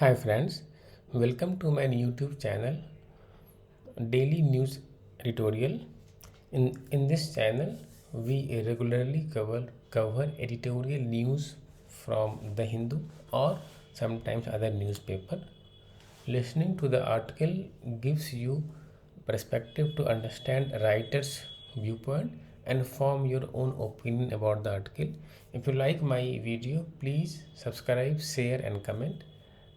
Hi friends, welcome to my YouTube channel Daily News Editorial. In this channel, we regularly cover editorial news from The Hindu or sometimes other newspaper. Listening to the article gives you perspective to understand writer's viewpoint and form your own opinion about the article. If you like my video, please subscribe, share and comment.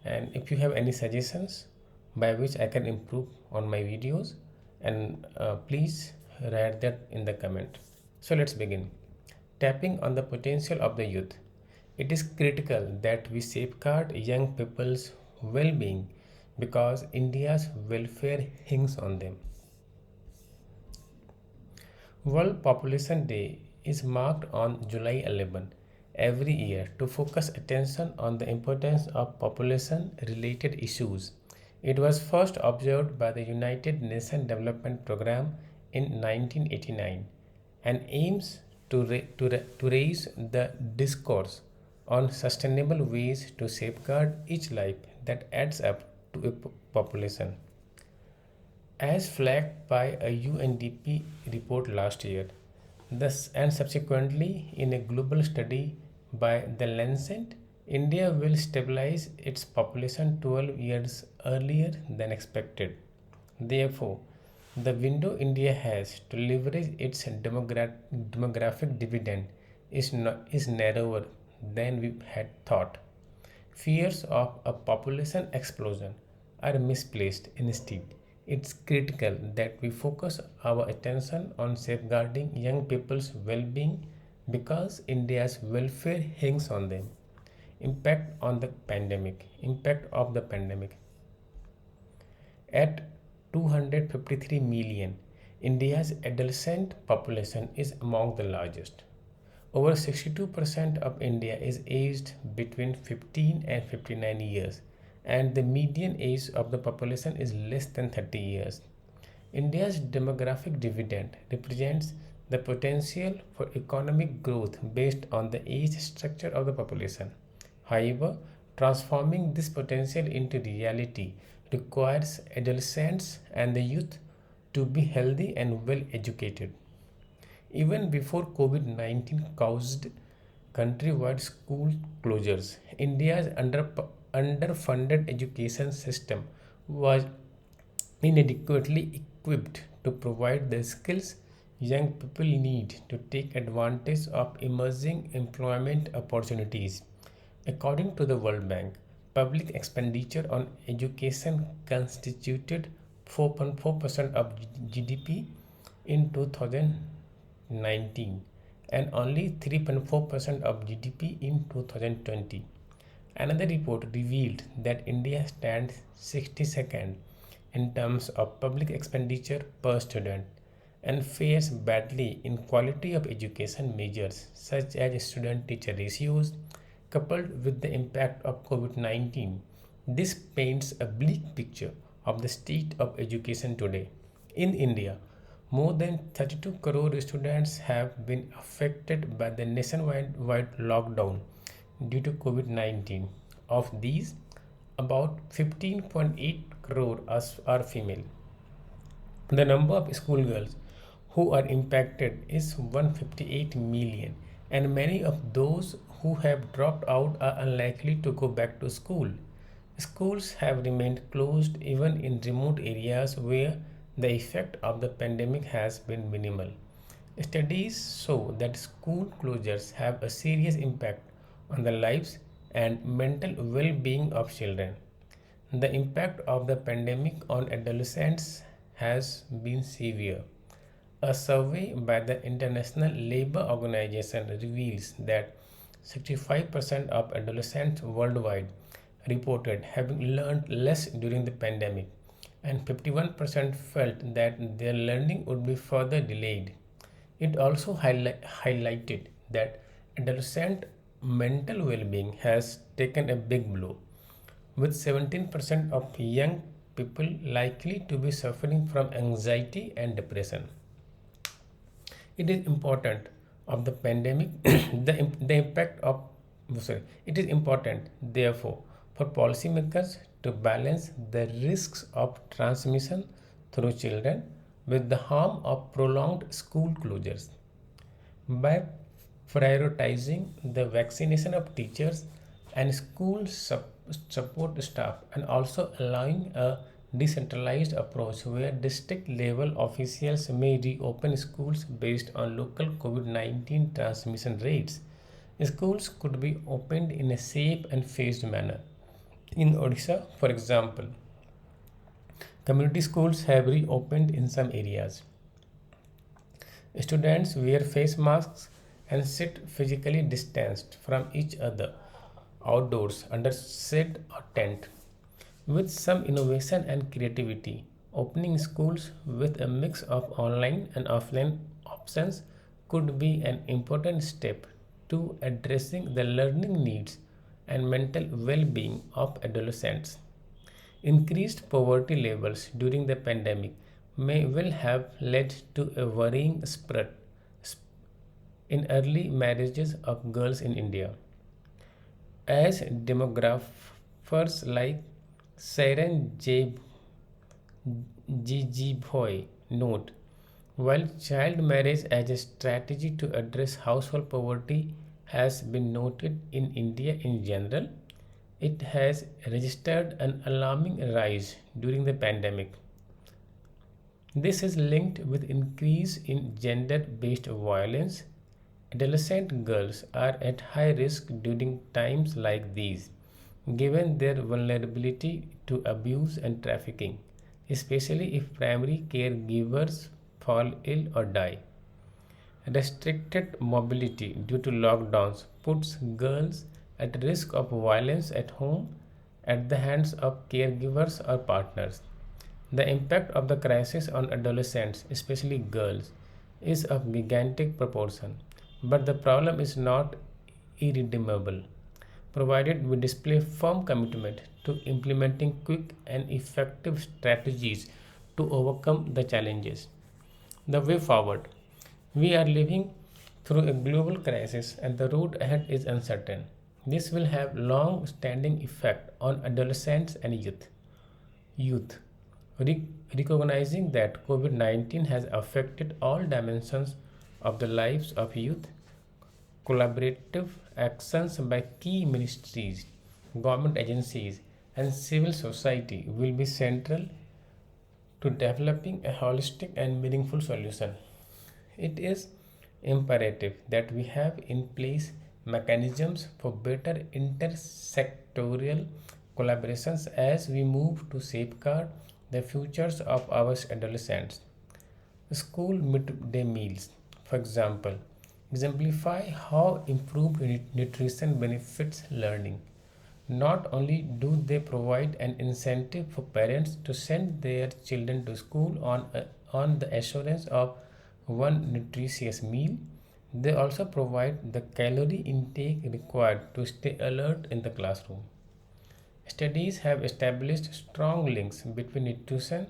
And if you have any suggestions by which I can improve on my videos, and please write that in the comment. So let's begin. Tapping on the potential of the youth. It is critical that we safeguard young people's well being because India's welfare hangs on them. World Population Day is marked on July 11 every year to focus attention on the importance of population related issues. It was first observed by the United Nations Development Programme in 1989 and aims to raise the discourse on sustainable ways to safeguard each life that adds up to a population. As flagged by a UNDP report last year, thus and subsequently in a global study by the Lancet, India will stabilize its population 12 years earlier than expected. Therefore, the window India has to leverage its demographic dividend is narrower than we had thought. Fears of a population explosion are misplaced. Instead, it's critical that we focus our attention on safeguarding young people's well being because India's welfare hangs on them. Impact of the pandemic. At 253 million, India's adolescent population is among the largest. Over 62% of India is aged between 15 and 59 years, and the median age of the population is less than 30 years. India's demographic dividend represents the potential for economic growth based on the age structure of the population. However, transforming this potential into reality requires adolescents and the youth to be healthy and well educated. Even before COVID 19 caused countrywide school closures, India's underfunded education system was inadequately equipped to provide the skills young people need to take advantage of emerging employment opportunities. According to the World Bank, public expenditure on education constituted 4.4% of GDP in 2019 and only 3.4% of GDP in 2020. Another report revealed that India stands 62nd in terms of public expenditure per student and fares badly in quality of education measures such as student teacher ratios coupled with the impact of COVID 19. This paints a bleak picture of the state of education today. In India, more than 32 crore students have been affected by the nationwide lockdown due to COVID 19. Of these, about 15.8 crore are female. The number of schoolgirls who are impacted is 158 million, and many of those who have dropped out are unlikely to go back to school. Schools have remained closed even in remote areas where the effect of the pandemic has been minimal. Studies show that school closures have a serious impact on the lives and mental well being of children. The impact of the pandemic on adolescents has been severe. A survey by the International Labour Organization reveals that 65% of adolescents worldwide reported having learned less during the pandemic, and 51% felt that their learning would be further delayed. It also highlighted that adolescent mental well being has taken a big blow, with 17% of young people likely to be suffering from anxiety and depression. It is important of the pandemic the impact of sorry it is important therefore for policymakers to balance the risks of transmission through children with the harm of prolonged school closures. By prioritizing the vaccination of teachers and school support staff and also allowing a decentralized approach where district level officials may reopen schools based on local COVID-19 transmission rates. Schools could be opened in a safe and phased manner. In Odisha, for example, community schools have reopened in some areas. Students wear face masks and sit physically distanced from each other outdoors under shade or tent. With some innovation and creativity, opening schools with a mix of online and offline options could be an important step to addressing the learning needs and mental well being of adolescents. Increased poverty levels during the pandemic may well have led to a worrying spread in early marriages of girls in India. As demographers like Saren J. Gigi note, while child marriage as a strategy to address household poverty has been noted in India in general, it has registered an alarming rise during the pandemic. This is linked with increase in gender-based violence. Adolescent girls are at high risk during times like these, given their vulnerability to abuse and trafficking, especially if primary caregivers fall ill or die. Restricted mobility due to lockdowns puts girls at risk of violence at home at the hands of caregivers or partners. The impact of the crisis on adolescents, especially girls, is of gigantic proportion, but the problem is not irredeemable, provided we display firm commitment to implementing quick and effective strategies to overcome the challenges. The way forward. We are living through a global crisis and the road ahead is uncertain. This will have long standing effect on adolescents and youth. Recognizing that COVID 19 has affected all dimensions of the lives of youth, collaborative actions by key ministries, government agencies, and civil society will be central to developing a holistic and meaningful solution. It is imperative that we have in place mechanisms for better intersectorial collaborations as we move to safeguard the futures of our adolescents. School midday meals, for example, exemplify how improved nutrition benefits learning. Not only do they provide an incentive for parents to send their children to school on the assurance of one nutritious meal, they also provide the calorie intake required to stay alert in the classroom. Studies have established strong links between nutrition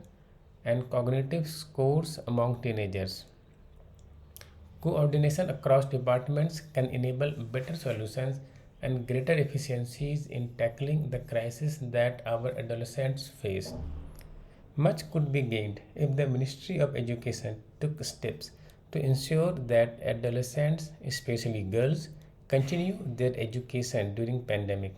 and cognitive scores among teenagers. Coordination across departments can enable better solutions and greater efficiencies in tackling the crisis that our adolescents face. Much could be gained if the Ministry of Education took steps to ensure that adolescents, especially girls, continue their education during pandemic.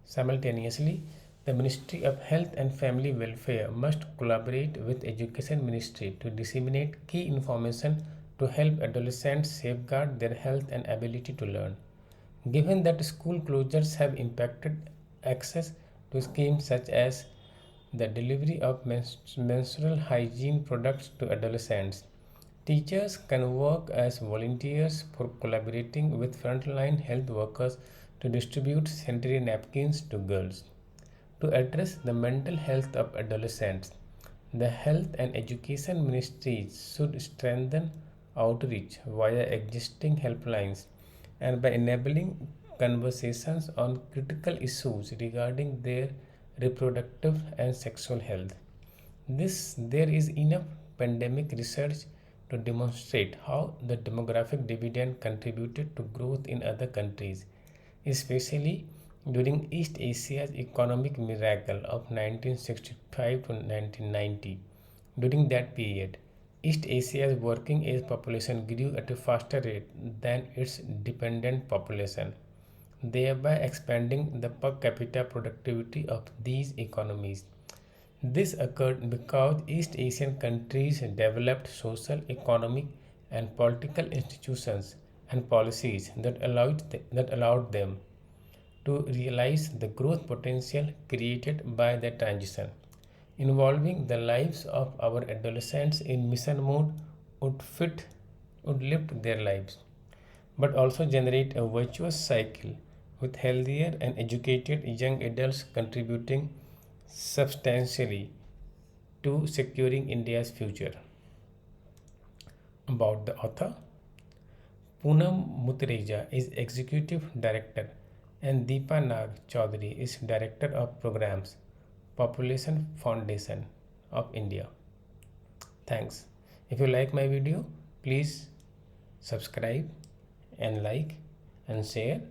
Simultaneously, the Ministry of Health and Family Welfare must collaborate with Education Ministry to disseminate key information to help adolescents safeguard their health and ability to learn. Given that school closures have impacted access to schemes such as the delivery of menstrual hygiene products to adolescents, teachers can work as volunteers for collaborating with frontline health workers to distribute sanitary napkins to girls. To address the mental health of adolescents, the Health and Education Ministries should strengthen outreach via existing helplines and by enabling conversations on critical issues regarding their reproductive and sexual health. There is enough pandemic research to demonstrate how the demographic dividend contributed to growth in other countries, especially during East Asia's economic miracle of 1965 to 1990. During that period, East Asia's working age population grew at a faster rate than its dependent population, thereby expanding the per capita productivity of these economies. This occurred because East Asian countries developed social, economic, and political institutions and policies that allowed them to realize the growth potential created by the transition. Involving the lives of our adolescents in mission mode would lift their lives, but also generate a virtuous cycle with healthier and educated young adults contributing substantially to securing India's future. About the author, Poonam Mutreja is Executive Director and Deepa Nag Chaudhary is Director of Programs, Population Foundation of India. Thanks. If you like my video, please subscribe and like and share.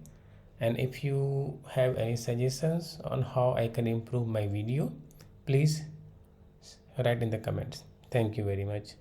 And if you have any suggestions on how I can improve my video, please write in the comments. Thank you very much.